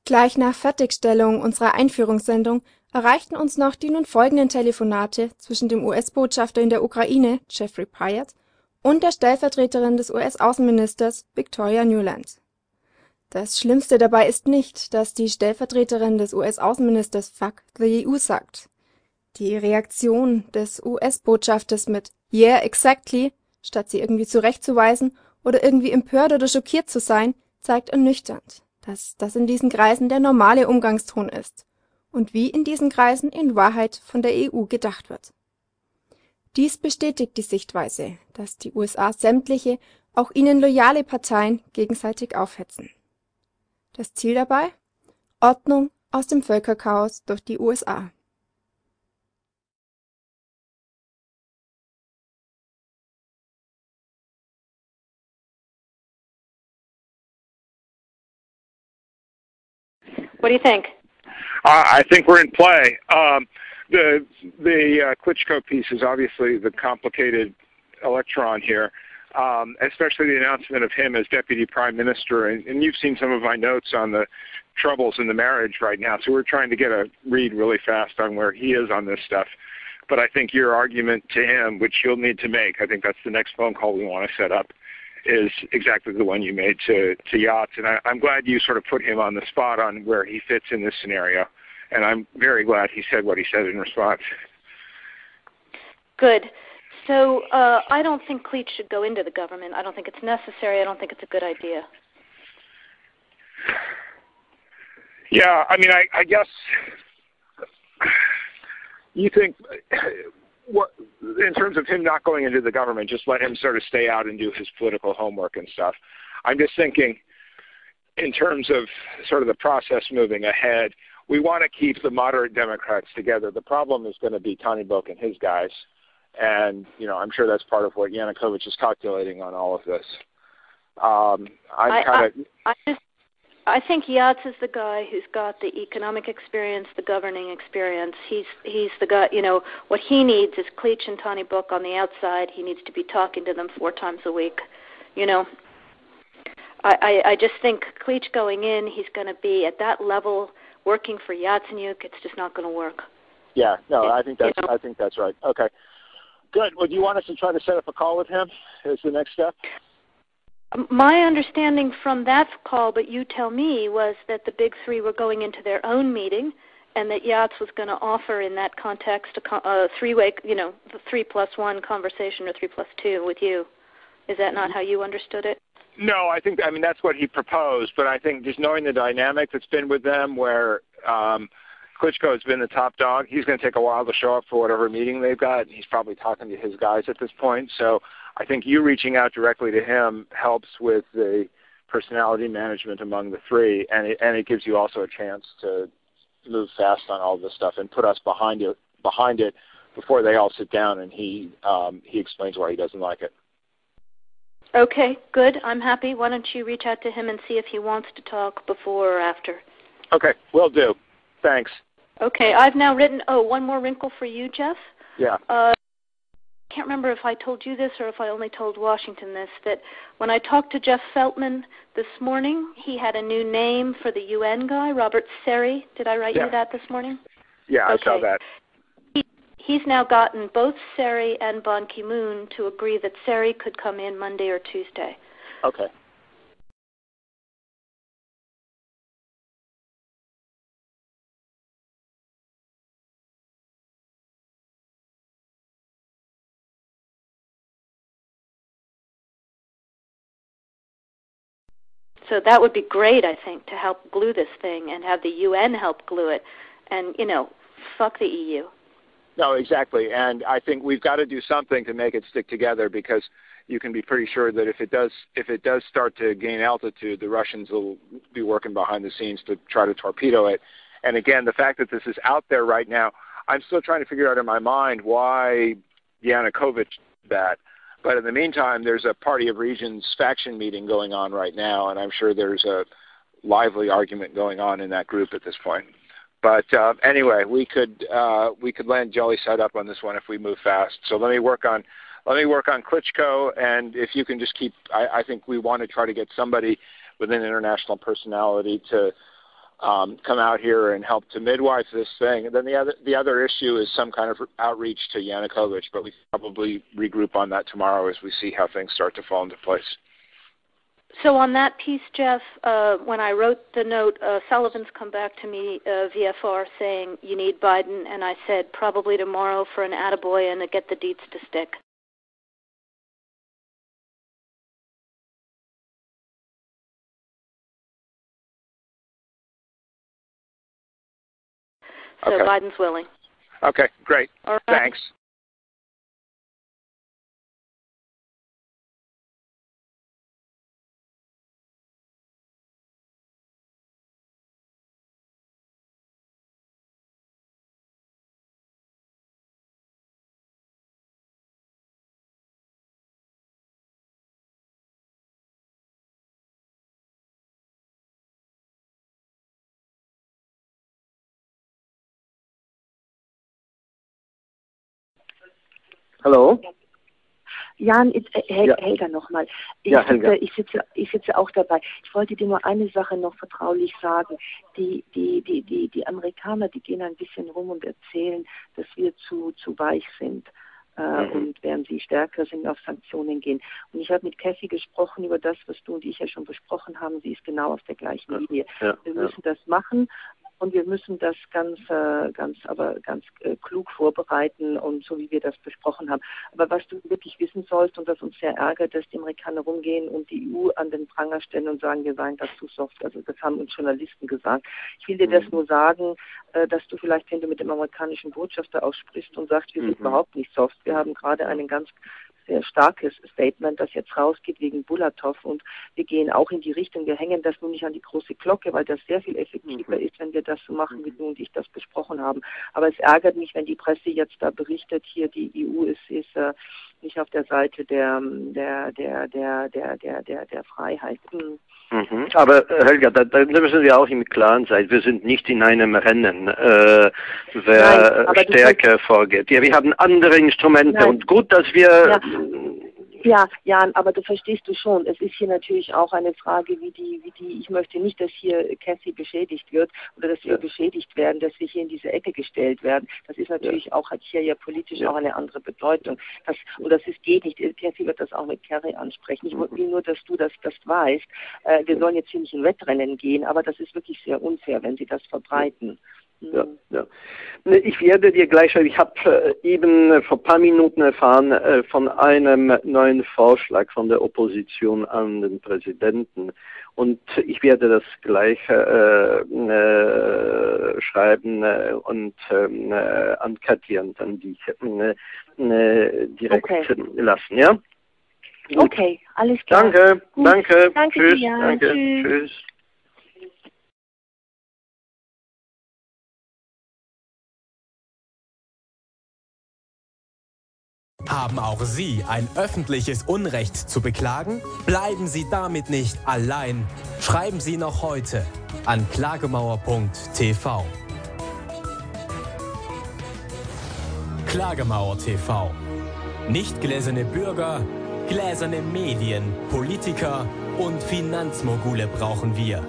Gleich nach Fertigstellung unserer Einführungssendung erreichten uns noch die nun folgenden Telefonate zwischen dem US-Botschafter in der Ukraine, Jeffrey Pyatt, und der Stellvertreterin des US-Außenministers, Victoria Nuland. Das Schlimmste dabei ist nicht, dass die Stellvertreterin des US-Außenministers Fuck the EU sagt. Die Reaktion des US-Botschafters mit "Yeah, exactly", statt sie irgendwie zurechtzuweisen oder irgendwie empört oder schockiert zu sein, zeigt ernüchternd, dass das in diesen Kreisen der normale Umgangston ist und wie in diesen Kreisen in Wahrheit von der EU gedacht wird. Dies bestätigt die Sichtweise, dass die USA sämtliche, auch ihnen loyale Parteien gegenseitig aufhetzen. Das Ziel dabei? Ordnung aus dem Völkerchaos durch die USA. What do you think? I think we're in play. The Klitschko piece is obviously the complicated electron here, especially the announcement of him as deputy prime minister. And you've seen some of my notes on the troubles in the marriage right now, so we're trying to get a read really fast on where he is on this stuff. But I think your argument to him, which you'll need to make, I think that's the next phone call we want to set up, is exactly the one you made to Yachts. And I'm glad you sort of put him on the spot on where he fits in this scenario. And I'm very glad he said what he said in response. Good. So I don't think Klitsch should go into the government. I don't think it's necessary. I don't think it's a good idea. Yeah, I mean, I guess you think, what, in terms of him not going into the government, just let him sort of stay out and do his political homework and stuff. I'm just thinking in terms of sort of the process moving ahead, we want to keep the moderate Democrats together. The problem is going to be Tony Book and his guys. And, you know, I'm sure that's part of what Yanukovych is calculating on all of this. I think Yachts is the guy who's got the economic experience, the governing experience. He's the guy, you know, what he needs is Klitsch and Tony Book on the outside. He needs to be talking to them 4 times a week, you know. I just think Klitsch going in, he's going to be at that level working for Yatsenyuk. It's just not going to work. Yeah, no, I think that's right. Okay, good. Well, do you want us to try to set up a call with him as the next step? My understanding from that call, but you tell me, was that the big three were going into their own meeting, and that Yachts was going to offer in that context a three-way, you know, the 3+1 conversation or 3+2 with you. Is that not how you understood it? No, I mean, that's what he proposed, but I think just knowing the dynamic that's been with them where Klitschko has been the top dog, he's going to take a while to show up for whatever meeting they've got, and he's probably talking to his guys at this point. So I think you reaching out directly to him helps with the personality management among the three, and it gives you also a chance to move fast on all this stuff and put us behind it before they all sit down and he explains why he doesn't like it. Okay, good. I'm happy. Why don't you reach out to him and see if he wants to talk before or after? Okay, will do. Thanks. Okay, I've now written, one more wrinkle for you, Jeff. Yeah. I can't remember if I told you this or if I only told Washington this, that when I talked to Jeff Feltman this morning, he had a new name for the UN guy, Robert Seri. Did I write you that this morning? Yeah, okay. I saw that. He's now gotten both Seri and Ban Ki-moon to agree that Seri could come in Monday or Tuesday. Okay. So that would be great, I think, to help glue this thing and have the UN help glue it. And, you know, fuck the EU. No, exactly. And I think we've got to do something to make it stick together, because you can be pretty sure that if it does start to gain altitude, the Russians will be working behind the scenes to try to torpedo it. And again, the fact that this is out there right now, I'm still trying to figure out in my mind why Yanukovych did that. But in the meantime, there's a Party of Regions faction meeting going on right now, and I'm sure there's a lively argument going on in that group at this point. But anyway, we could land jelly side up on this one if we move fast. So let me work on Klitschko, and if you can just keep, I think we want to try to get somebody with an international personality to come out here and help to midwife this thing. And then the other issue is some kind of outreach to Yanukovych, but we probably regroup on that tomorrow as we see how things start to fall into place. So on that piece, Jeff, when I wrote the note, Sullivan's come back to me, VFR, saying you need Biden, and I said probably tomorrow for an attaboy and to get the deets to stick. So okay. Biden's willing. Okay, great. All right. Thanks. Hallo? Jan, Helga nochmal. Helga. Ich sitze auch dabei. Ich wollte dir nur eine Sache noch vertraulich sagen. Die Amerikaner, die gehen ein bisschen rum und erzählen, dass wir zu weich sind. Und während sie stärker sind, auf Sanktionen gehen. Und ich habe mit Cassie gesprochen über das, was du und ich ja schon besprochen haben. Sie ist genau auf der gleichen Linie. Wir müssen das machen. Und wir müssen das ganz klug vorbereiten und so, wie wir das besprochen haben. Aber was du wirklich wissen sollst und was uns sehr ärgert, dass die Amerikaner rumgehen und die EU an den Pranger stellen und sagen, wir seien da zu soft. Also das haben uns Journalisten gesagt. Ich will dir das nur sagen, dass du vielleicht, wenn du mit dem amerikanischen Botschafter auch sprichst und sagst, wir sind überhaupt nicht soft. Wir haben gerade einen ganz sehr starkes Statement, das jetzt rausgeht wegen Bulatov, und wir gehen auch in die Richtung, wir hängen das nun nicht an die große Glocke, weil das sehr viel effektiver ist, wenn wir das so machen, wie du und ich das besprochen haben. Aber es ärgert mich, wenn die Presse jetzt da berichtet, hier die EU ist nicht auf der Seite der Freiheit. Aber Helga, da müssen wir auch im Klaren sein. Wir sind nicht in einem Rennen, wer stärker vorgeht. Ja, wir haben andere Instrumente und gut, dass wir... Ja, Jan, aber du verstehst du schon, es ist hier natürlich auch eine Frage, ich möchte nicht, dass hier Cassie beschädigt wird oder dass wir beschädigt werden, dass wir hier in diese Ecke gestellt werden. Das ist natürlich auch, hat hier ja politisch auch eine andere Bedeutung. Geht nicht. Cassie wird das auch mit Kerry ansprechen. Ich will nur, dass du das weißt. Wir sollen jetzt hier nicht in Wettrennen gehen, aber das ist wirklich sehr unfair, wenn sie das verbreiten. Ja. Ich werde dir gleich schreiben, ich habe eben vor ein paar Minuten erfahren von einem neuen Vorschlag von der Opposition an den Präsidenten, und ich werde das gleich schreiben und an Katja und an dich direkt lassen, ja? Gut. Okay, alles klar. Danke. Tschüss. Tschüss. Haben auch Sie ein öffentliches Unrecht zu beklagen? Bleiben Sie damit nicht allein. Schreiben Sie noch heute an klagemauer.tv. Klagemauer TV. Nicht gläserne Bürger, gläserne Medien, Politiker und Finanzmogule brauchen wir.